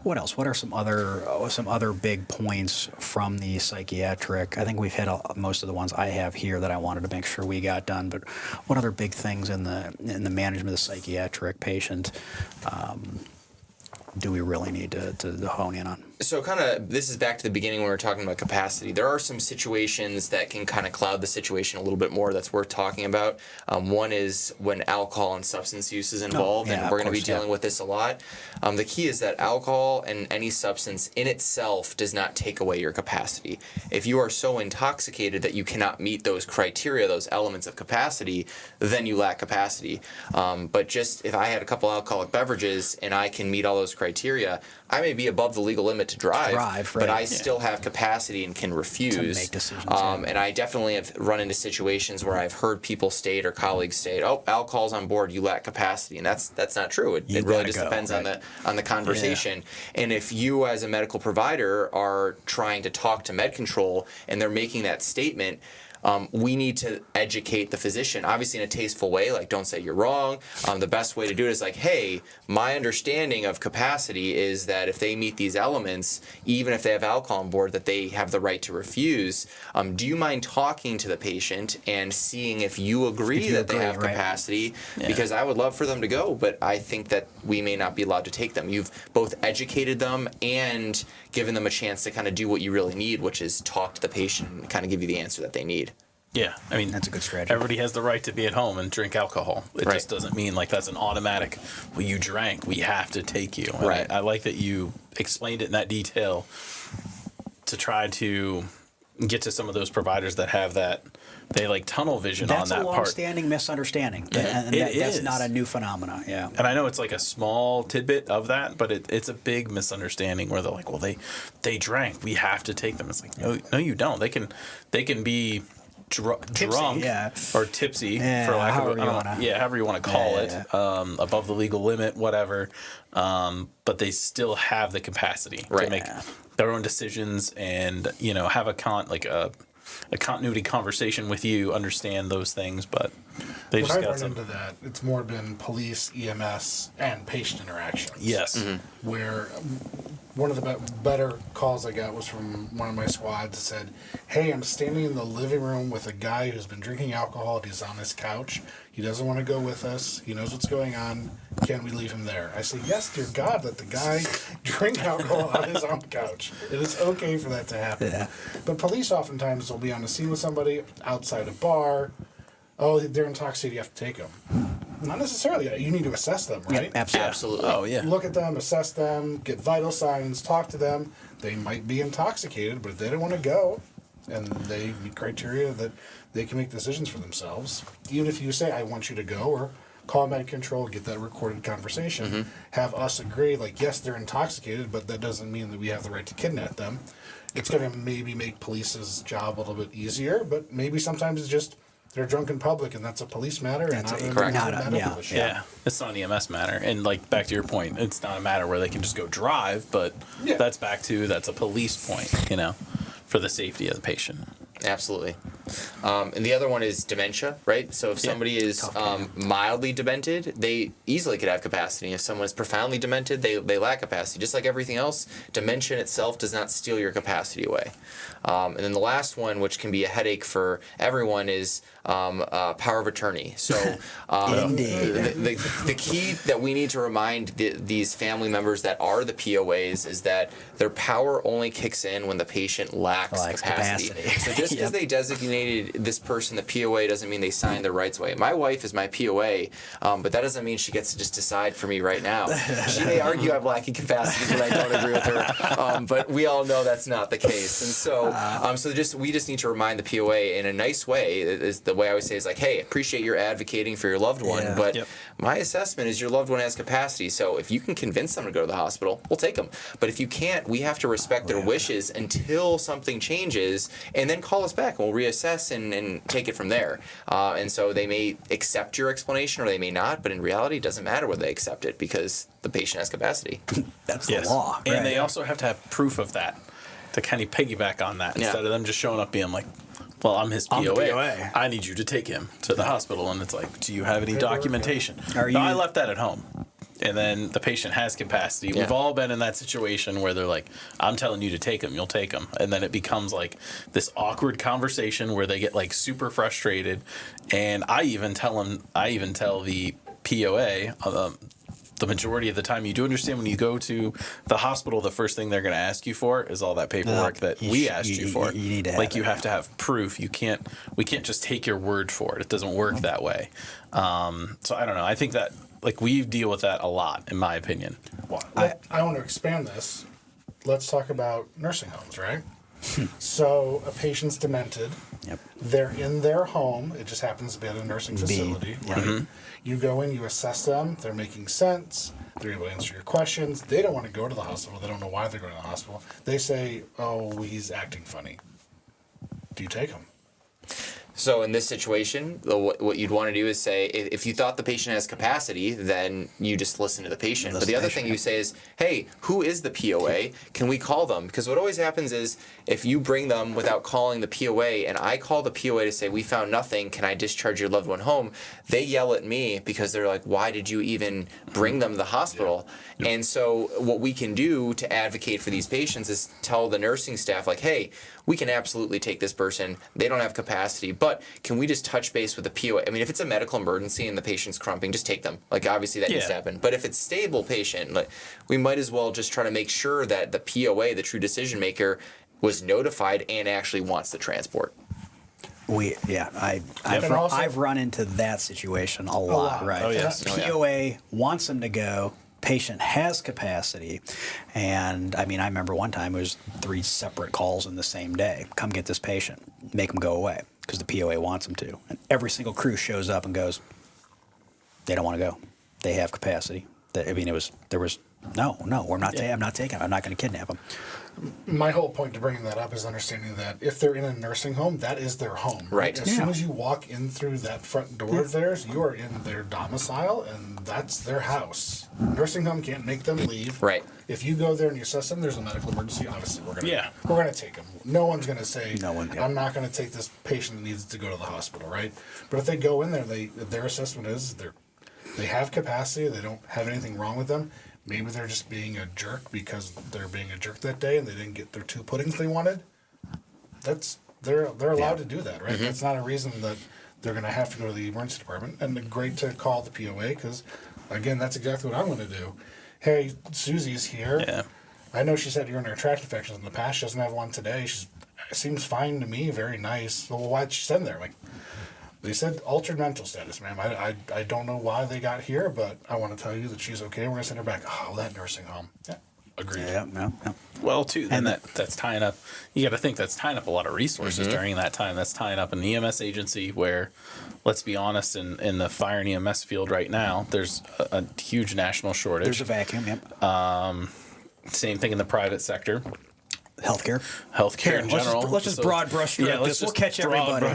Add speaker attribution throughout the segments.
Speaker 1: What else? What are some other big points from the psychiatric? I think we've hit most of the ones I have here that I wanted to make sure we got done. But what other big things in the management of the psychiatric patient do we really need to hone in on?
Speaker 2: So kind of, this is back to the beginning when we were talking about capacity. There are some situations that can kind of cloud the situation a little bit more that's worth talking about. One is when alcohol and substance use is involved, and we're going to be dealing with this a lot. The key is that alcohol and any substance in itself does not take away your capacity. If you are so intoxicated that you cannot meet those criteria, those elements of capacity, then you lack capacity. But just if I had a couple alcoholic beverages and I can meet all those criteria, I may be above the legal limit to drive, but I still have capacity and can refuse.
Speaker 1: To make decisions.
Speaker 2: And I definitely have run into situations where I've heard people state or colleagues state, "Oh, alcohol's on board, you lack capacity," and that's not true. It really just depends on the conversation. And if you as a medical provider are trying to talk to med control and they're making that statement, we need to educate the physician, obviously in a tasteful way, like don't say you're wrong. The best way to do it is like, hey, my understanding of capacity is that if they meet these elements, even if they have alcohol on board, that they have the right to refuse. Do you mind talking to the patient and seeing if you agree that they have capacity? Because I would love for them to go, but I think that we may not be allowed to take them. You've both educated them and given them a chance to kind of do what you really need, which is talk to the patient and kind of give you the answer that they need.
Speaker 3: Yeah, I mean,
Speaker 1: that's a good strategy.
Speaker 3: Everybody has the right to be at home and drink alcohol. It just doesn't mean like that's an automatic, well, you drank, we have to take you. And I like that you explained it in that detail to try to get to some of those providers that have that, they like tunnel vision on that part.
Speaker 1: That's a long-standing misunderstanding. And that's not a new phenomenon,
Speaker 3: And I know it's like a small tidbit of that, but it's a big misunderstanding where they're like, well, they drank, we have to take them. It's like, no, you don't. They can be drunk or tipsy, for lack of however you want to call it, above the legal limit, whatever. But they still have the capacity to make their own decisions and have a continuity conversation with you, understand those things, but they just got some.
Speaker 4: Into that, it's more been police, EMS, and patient interactions.
Speaker 3: Yes,
Speaker 4: where one of the better calls I got was from one of my squads that said, "Hey, I'm standing in the living room with a guy who's been drinking alcohol. He's on his couch. He doesn't want to go with us. He knows what's going on. Can we leave him there?" I said, "Yes, dear God, let the guy drink alcohol on his own couch. It is okay for that to happen." But police oftentimes will be on the scene with somebody outside a bar. Oh, they're intoxicated, you have to take them. Not necessarily. You need to assess them, right?
Speaker 2: Absolutely.
Speaker 3: Oh, yeah.
Speaker 4: Look at them, assess them, get vital signs, talk to them. They might be intoxicated, but if they don't want to go, and they meet criteria that they can make decisions for themselves, even if you say, "I want you to go," or call med control, get that recorded conversation, have us agree, like, yes, they're intoxicated, but that doesn't mean that we have the right to kidnap them. It's going to maybe make police's job a little bit easier, but maybe sometimes it's just they're drunk in public, and that's a police matter.
Speaker 1: That's
Speaker 4: and
Speaker 1: correct.
Speaker 3: It's not an EMS matter. And like back to your point, it's not a matter where they can just go drive, but that's a police point, for the safety of the patient.
Speaker 2: Absolutely. And the other one is dementia, right? So if somebody is mildly demented, they easily could have capacity. If someone is profoundly demented, they lack capacity. Just like everything else, dementia in itself does not steal your capacity away. And then the last one, which can be a headache for everyone, is power of attorney. So the key that we need to remind these family members that are the POAs is that their power only kicks in when the patient lacks capacity. So just because they designated this person the POA doesn't mean they signed their rights away. My wife is my POA, but that doesn't mean she gets to just decide for me right now. She may argue I'm lacking capacity because I don't agree with her, but we all know that's not the case. And so we just need to remind the POA in a nice way. Is the way I would say is like, hey, appreciate your advocating for your loved one, but my assessment is your loved one has capacity. So if you can convince them to go to the hospital, we'll take them. But if you can't, we have to respect their wishes until something changes, and then call us back and we'll reassess and take it from there. And so they may accept your explanation or they may not, but in reality, it doesn't matter whether they accept it because the patient has capacity.
Speaker 1: That's the law.
Speaker 3: And they also have to have proof of that to kind of piggyback on that instead of them just showing up being like, well, I'm his POA. I need you to take him to the hospital. And it's like, do you have any documentation? No, I left that at home. and then the patient has capacity.
Speaker 2: Yeah.
Speaker 3: We've all been in that situation where they're like, I'm telling you to take them, you'll take them. And then it becomes like this awkward conversation where they get like super frustrated. And I even tell the POA, the majority of the time, you do understand when you go to the hospital, the first thing they're going to ask you for is all that paperwork that we asked you for.
Speaker 1: You need to have
Speaker 3: like, you have to have proof. We can't just take your word for it. It doesn't work that way. So I don't know. I think that, like, we deal with that a lot, in my opinion.
Speaker 4: Well, I want to expand this. Let's talk about nursing homes, right? So a patient's demented.
Speaker 1: Yep.
Speaker 4: They're in their home. It just happens to be at a nursing facility, right?
Speaker 3: Mm-hmm.
Speaker 4: You go in, you assess them. They're making sense. They're able to answer your questions. They don't want to go to the hospital. They don't know why they're going to the hospital. They say, "Oh, he's acting funny." Do you take him?
Speaker 2: So in this situation, what you'd want to do is say, if you thought the patient has capacity, then you just listen to the patient. But the other thing you say is, hey, who is the POA? Can we call them? Because what always happens is, if you bring them without calling the POA, and I call the POA to say, we found nothing, can I discharge your loved one home? They yell at me because they're like, why did you even bring them to the hospital? Yep. And so what we can do to advocate for these patients is tell the nursing staff, like, hey, we can absolutely take this person. They don't have capacity, but can we just touch base with the POA? I mean, if it's a medical emergency and the patient's crumping, just take them. Like, obviously that needs to happen. But if it's stable patient, like, we might as well just try to make sure that the POA, the true decision maker, was notified and actually wants the transport.
Speaker 1: I've run into that situation a lot, right?
Speaker 3: Oh, yes.
Speaker 1: POA wants them to go. Patient has capacity, and I mean, I remember one time it was 3 separate calls in the same day. Come get this patient, make them go away because the POA wants them to, and every single crew shows up and goes, they don't want to go. They have capacity. I mean, there was no, we're not. I'm not taking. I'm not going to kidnap them.
Speaker 4: My whole point to bringing that up is understanding that if they're in a nursing home, that is their home.
Speaker 2: Right.
Speaker 4: As soon as you walk in through that front door of theirs, you are in their domicile, and that's their house. Nursing home can't make them leave.
Speaker 2: Right.
Speaker 4: If you go there and you assess them, there's a medical emergency. Obviously, we're gonna take them. No one's gonna say, I'm not gonna take this patient that needs to go to the hospital, right? But if they go in there, their assessment is they have capacity. They don't have anything wrong with them. Maybe they're just being a jerk because they're being a jerk that day and they didn't get their 2 puddings they wanted. They're allowed to do that, right?
Speaker 2: Mm-hmm.
Speaker 4: That's not a reason that they're going to have to go to the emergency department. And great to call the POA because, again, that's exactly what I'm going to do. Hey, Susie's here.
Speaker 3: Yeah.
Speaker 4: I know she's had urinary tract infections in the past. She doesn't have one today. She seems fine to me, very nice. Well, why'd she send there? Like, they said altered mental status, ma'am. I don't know why they got here, but I want to tell you that she's okay. We're going to send her back. Oh, that nursing home. Yeah, agreed.
Speaker 1: Yeah.
Speaker 3: Well, too, then that's tying up. You got to think that's tying up a lot of resources during that time. That's tying up an EMS agency where, let's be honest, in the fire and EMS field right now, there's a huge national shortage.
Speaker 1: There's a vacuum. Yep.
Speaker 3: Same thing in the private sector.
Speaker 1: Healthcare
Speaker 3: in general.
Speaker 1: Let's just broad brush through this. We'll catch everybody.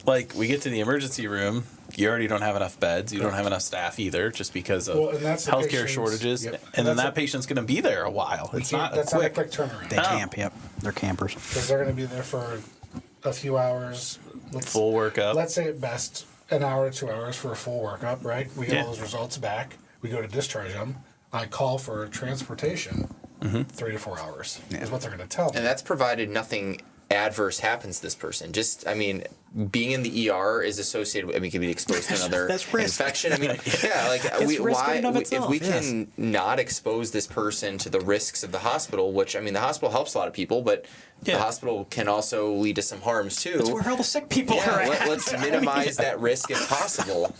Speaker 3: Like, we get to the emergency room, you already don't have enough beds. You don't have enough staff either, just because of healthcare shortages.
Speaker 4: Yep.
Speaker 3: And then that patient's going to be there a while. It's not
Speaker 4: that's
Speaker 3: quick.
Speaker 4: not a quick turnaround.
Speaker 1: They camp. Yep. They're campers.
Speaker 4: Because they're going to be there for a few hours.
Speaker 3: Full workup.
Speaker 4: Let's say at best an hour, 2 hours for a full workup, right? We get all those results back. We go to discharge them. I call for transportation. 3 to 4 hours is what they're going to tell me.
Speaker 2: And that's provided nothing adverse happens to this person. Just, I mean, being in the ER is associated with, I mean, could be exposed to another infection. I mean, if we can not expose this person to the risks of the hospital, which, I mean, the hospital helps a lot of people, but the hospital can also lead to some harms too.
Speaker 1: That's where all the sick people are at.
Speaker 2: Let's minimize that risk if possible,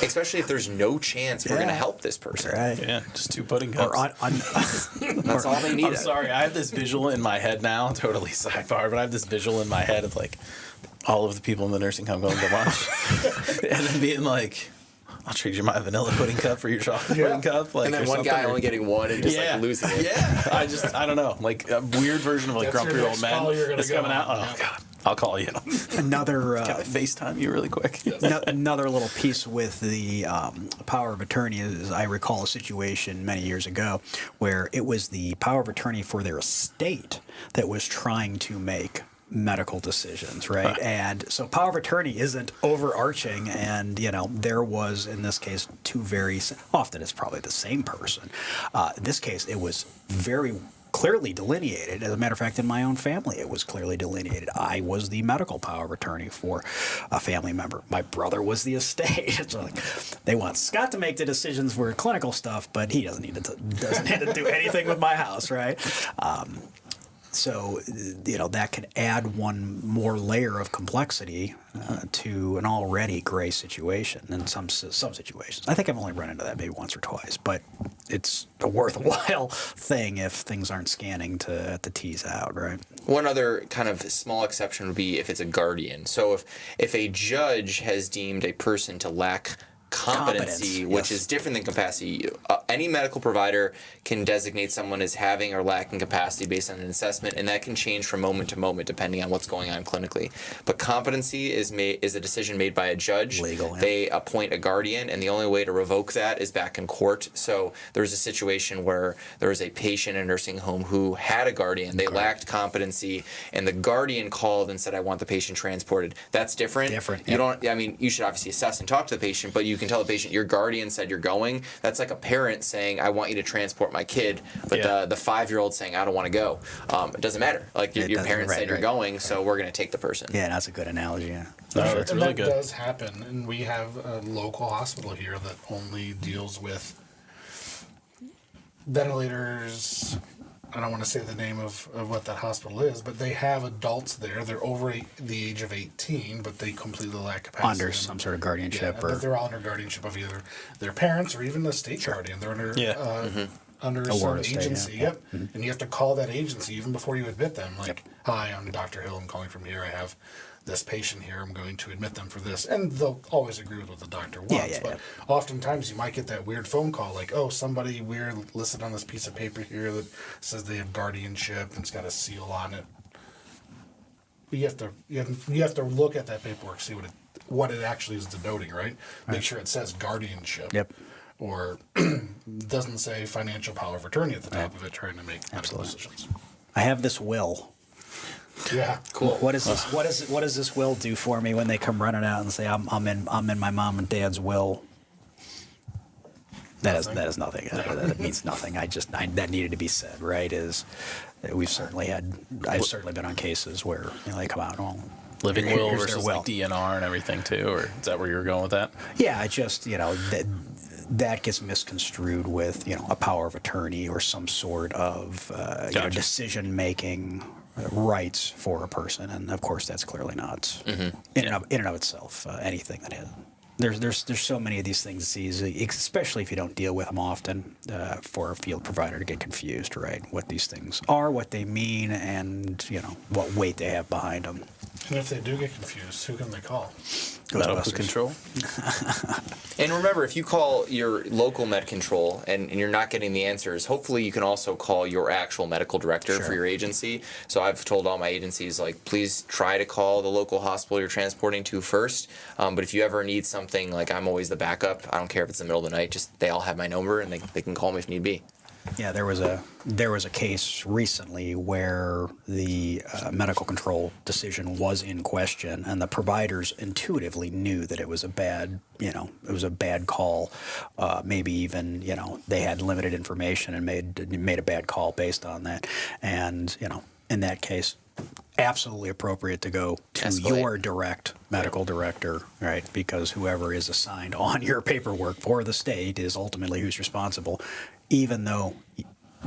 Speaker 2: especially if there's no chance we're going to help this person.
Speaker 1: Right.
Speaker 3: Yeah, just 2 pudding cups.
Speaker 2: That's all they need.
Speaker 3: I'm sorry, I have this visual in my head now, totally sidebar, but I have this visual in my head of like all of the people in the nursing home going to lunch and then being like, I'll trade you my vanilla pudding cup for your chocolate pudding cup. Like,
Speaker 2: and then one guy only getting one and just like losing it.
Speaker 3: Yeah, I don't know. Like a weird version of like Grumpy Old Men is coming out. Oh, God. I'll call you.
Speaker 1: Another
Speaker 3: can I FaceTime you really quick?
Speaker 1: Another little piece with the power of attorney is I recall a situation many years ago where it was the power of attorney for their estate that was trying to make medical decisions, right? And so power of attorney isn't overarching, and there was in this case often it's probably the same person. In this case, it was very clearly delineated. As a matter of fact, in my own family, it was clearly delineated. I was the medical power of attorney for a family member. My brother was the estate. It's like they want Scott to make the decisions for clinical stuff, but he doesn't need to do anything with my house, right? So, that could add one more layer of complexity to an already gray situation in some situations. I think I've only run into that maybe once or twice, but it's a worthwhile thing if things aren't scanning to tease out, right?
Speaker 2: One other kind of small exception would be if it's a guardian. So if a judge has deemed a person to lack competency, which
Speaker 1: yes.
Speaker 2: is different than capacity. Any medical provider can designate someone as having or lacking capacity based on an assessment, and that can change from moment to moment depending on what's going on clinically. But competency is a decision made by a judge.
Speaker 1: Legal, yeah.
Speaker 2: They appoint a guardian, and the only way to revoke that is back in court. So there's a situation where there was a patient in a nursing home who had a guardian. They lacked competency, and the guardian called and said, "I want the patient transported." That's different. You don't. I mean, you should obviously assess and talk to the patient, but you can tell the patient your guardian said you're going. That's like a parent saying, "I want you to transport my kid," but the 5-year-old saying, "I don't want to go." It doesn't matter. Like your parents said you're going, so we're going to take the person.
Speaker 1: Yeah, that's a good analogy. Yeah.
Speaker 3: No, that's really good.
Speaker 4: That does happen, and we have a local hospital here that only deals with ventilators. I don't want to say the name of what that hospital is, but they have adults there. They're over the age of 18, but they completely lack capacity.
Speaker 1: Under some sort of guardianship.
Speaker 4: But they're all under guardianship of either their parents or even the state guardian. They're under under some agency. Yep. Mm-hmm. And you have to call that agency even before you admit them. Like, "Hi, I'm Dr. Hill. I'm calling from here. I have this patient here. I'm going to admit them for this." And they'll always agree with what the doctor wants. But oftentimes you might get that weird phone call like, "Oh, somebody weird listed on this piece of paper here that says they have guardianship and it's got a seal on it." You have to look at that paperwork, see what it actually is denoting, right? Make sure it says guardianship.
Speaker 1: Yep.
Speaker 4: Or doesn't say financial power of attorney at the top of it, trying to make medical decisions.
Speaker 1: I have this will.
Speaker 4: Yeah,
Speaker 2: cool.
Speaker 1: What is this? What does this will do for me when they come running out and say I'm in my mom and dad's will? That is nothing. That means nothing. That needed to be said, right? I've certainly been on cases where they come out and
Speaker 3: living will versus like DNR and everything too, or is that where you were going with that?
Speaker 1: Yeah, it just that gets misconstrued with a power of attorney or some sort of decision making rights for a person, and of course that's clearly not in and of itself anything that is. There's so many of these things. It's easy, especially if you don't deal with them often, for a field provider to get confused, right? What these things are, what they mean, and what weight they have behind them.
Speaker 4: And if they do get confused, who can they call?
Speaker 3: Medical control.
Speaker 2: And remember, if you call your local med control and you're not getting the answers, hopefully you can also call your actual medical director for your agency. So I've told all my agencies, like, please try to call the local hospital you're transporting to first. But if you ever need something, like, I'm always the backup. I don't care if it's the middle of the night. Just they all have my number and they can call me if need be.
Speaker 1: Yeah, there was a case recently where the medical control decision was in question, and the providers intuitively knew that it was a bad call. Maybe even they had limited information and made a bad call based on that. And in that case, absolutely appropriate to go to your direct medical director, right? Because whoever is assigned on your paperwork for the state is ultimately who's responsible. Even though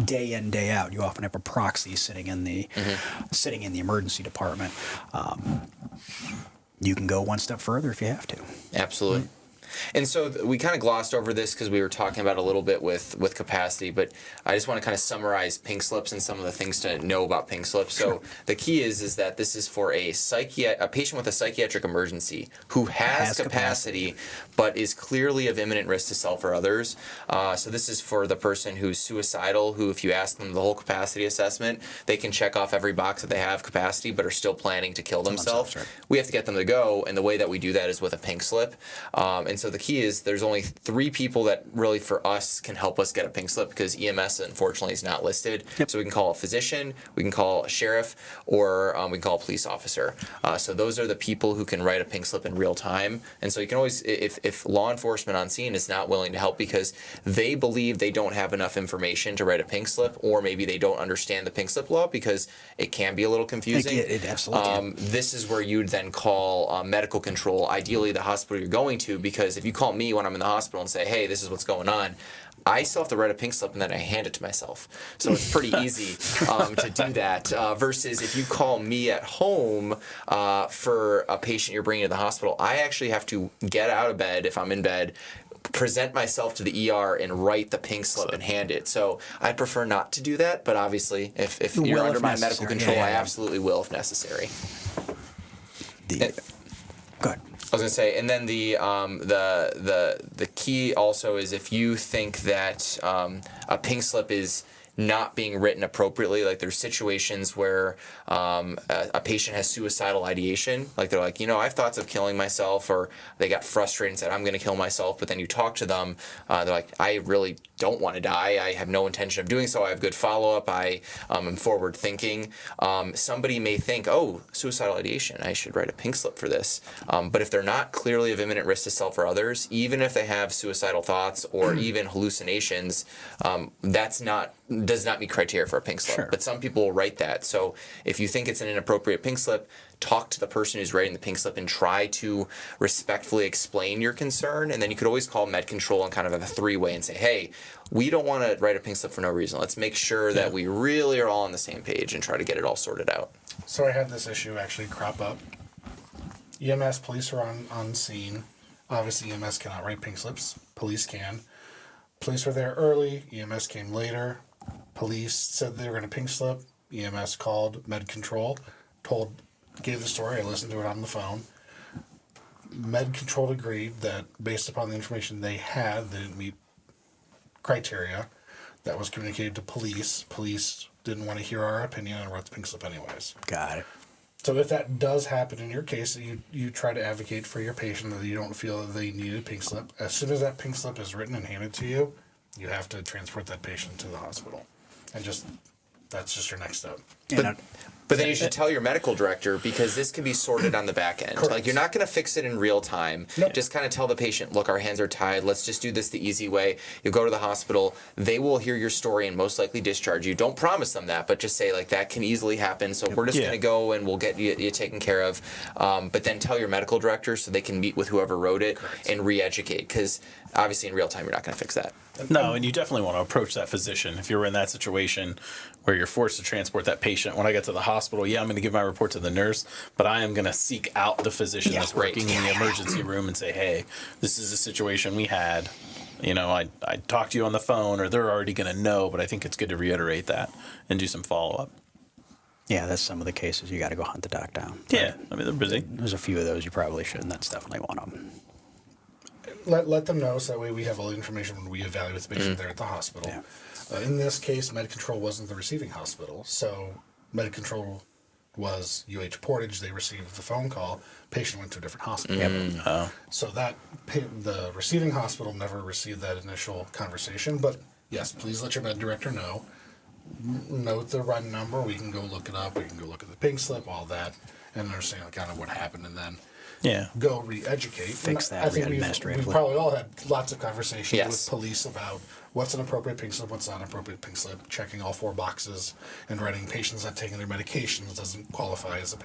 Speaker 1: day in, day out, you often have a proxy sitting in the emergency department, you can go one step further if you have to.
Speaker 2: Absolutely. And so we kind of glossed over this because we were talking about a little bit with capacity, but I just want to kind of summarize pink slips and some of the things to know about pink slips. So the key is that this is for a patient with a psychiatric emergency who has capacity but is clearly of imminent risk to self or others. So this is for the person who's suicidal, who if you ask them the whole capacity assessment, they can check off every box that they have capacity but are still planning to kill themselves. Right. We have to get them to go, and the way that we do that is with a pink slip. And so so the key is there's only 3 people that really for us can help us get a pink slip, because EMS unfortunately is not listed.
Speaker 1: Yep.
Speaker 2: So we can call a physician, we can call a sheriff, or we can call a police officer. So those are the people who can write a pink slip in real time. And so you can always, if law enforcement on scene is not willing to help because they believe they don't have enough information to write a pink slip, or maybe they don't understand the pink slip law because it can be a little confusing.
Speaker 1: It absolutely can.
Speaker 2: This is where you'd then call medical control, ideally the hospital you're going to, because if you call me when I'm in the hospital and say, hey, this is what's going on, I still have to write a pink slip and then I hand it to myself. So it's pretty easy to do that. Versus if you call me at home for a patient you're bringing to the hospital, I actually have to get out of bed if I'm in bed, present myself to the ER and write the pink slip and hand it. So I prefer not to do that, but obviously if you're under my medical control, I absolutely will if necessary.
Speaker 1: Go ahead.
Speaker 2: I was gonna say, and then the key also is if you think that a pink slip is not being written appropriately, like there's situations where a patient has suicidal ideation, like they're like, I have thoughts of killing myself, or they got frustrated and said, I'm going to kill myself, but then you talk to them, they're like, I really don't want to die, I have no intention of doing so, I have good follow-up, I am forward thinking. Somebody may think, oh, suicidal ideation, I should write a pink slip for this. But if they're not clearly of imminent risk to self or others, even if they have suicidal thoughts or even hallucinations, does not meet criteria for a pink slip.
Speaker 1: Sure.
Speaker 2: But some people will write that. So if you think it's an inappropriate pink slip, talk to the person who's writing the pink slip and try to respectfully explain your concern. And then you could always call med control and kind of have a 3-way and say, hey, we don't want to write a pink slip for no reason. Let's make sure that we really are all on the same page and try to get it all sorted out.
Speaker 4: So I had this issue actually crop up. EMS police are on scene. Obviously EMS cannot write pink slips. Police can. Police were there early. EMS came later. Police said they were going to pink slip. EMS called med control, gave the story. I listened to it on the phone. Med control agreed that based upon the information they had, they didn't meet criteria. That was communicated to police. Police didn't want to hear our opinion and wrote the pink slip anyways.
Speaker 1: Got it.
Speaker 4: So if that does happen in your case, you try to advocate for your patient that you don't feel that they need a pink slip. As soon as that pink slip is written and handed to you, you have to transport that patient to the hospital. And that's just your next step.
Speaker 2: But then you should tell your medical director, because this can be sorted on the back end.
Speaker 4: Correct.
Speaker 2: Like, you're not going to fix it in real time.
Speaker 4: Nope.
Speaker 2: Just kind of tell the patient, look, our hands are tied. Let's just do this the easy way. You go to the hospital. They will hear your story and most likely discharge you. Don't promise them that, but just say, like, that can easily happen. So we're just going to go and we'll get you taken care of. But then tell your medical director so they can meet with whoever wrote it and re-educate. Because obviously in real time, you're not going to fix that.
Speaker 3: No, and you definitely want to approach that physician. If you're in that situation where you're forced to transport that patient, when I get to the hospital, I'm going to give my report to the nurse, but I am going to seek out the physician that's working in the emergency room and say, hey, this is a situation we had. I talked to you on the phone, or they're already going to know, but I think it's good to reiterate that and do some follow-up.
Speaker 1: Yeah, that's some of the cases you got to go hunt the doc down.
Speaker 3: Yeah, I mean, they're busy.
Speaker 1: There's a few of those you probably shouldn't. That's definitely one of them.
Speaker 4: Let them know so that way we have all the information when we evaluate the patient there at the hospital. Yeah. In this case, med control wasn't the receiving hospital, so med control was UH Portage. They received the phone call. Patient went to a different hospital. So the receiving hospital never received that initial conversation. But yes, please let your med director know. Note the run number. We can go look it up. We can go look at the pink slip, all that, and understand kind of what happened, and then go re-educate.
Speaker 1: Fix that
Speaker 4: we've probably all had lots of conversations with police about what's an appropriate pink slip, what's not an appropriate pink slip, checking all 4 boxes, and writing patients not taking their medications doesn't qualify as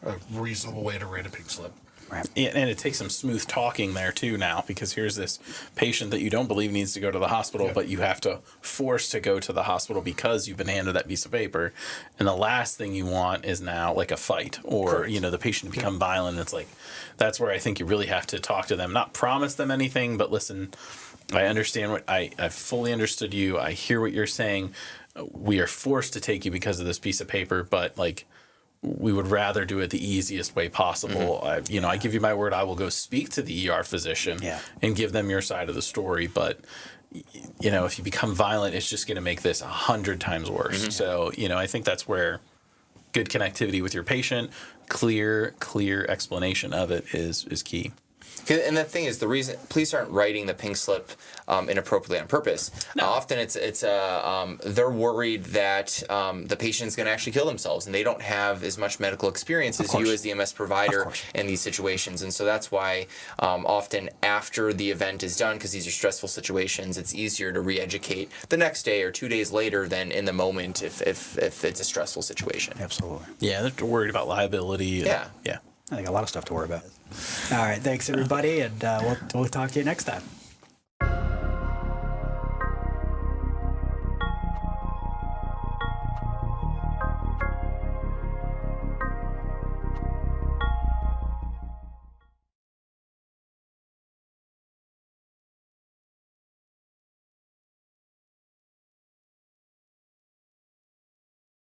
Speaker 4: a reasonable way to write a pink slip.
Speaker 3: Right. Yeah, and it takes some smooth talking there too now, because here's this patient that you don't believe needs to go to the hospital, but you have to force to go to the hospital because you've been handed that piece of paper. And the last thing you want is now like a fight or, the patient to become violent. It's like, that's where I think you really have to talk to them, not promise them anything, but listen, I understand I fully understood you. I hear what you're saying. We are forced to take you because of this piece of paper, but we would rather do it the easiest way possible. I give you my word, I will go speak to the ER physician and give them your side of the story. But, if you become violent, it's just going to make this 100 times worse. So, I think that's where good connectivity with your patient, clear explanation of it is key.
Speaker 2: And the thing is, the reason police aren't writing the pink slip inappropriately on purpose.
Speaker 3: No.
Speaker 2: Often they're worried that the patient's going to actually kill themselves, and they don't have as much medical experience as you as the EMS provider in these situations. And so that's why often after the event is done, because these are stressful situations, it's easier to re-educate the next day or 2 days later than in the moment if it's a stressful situation.
Speaker 1: Absolutely.
Speaker 3: Yeah, they're worried about liability.
Speaker 2: Yeah.
Speaker 3: Yeah.
Speaker 1: I think a lot of stuff to worry about. All right, thanks everybody, and we'll talk to you next time.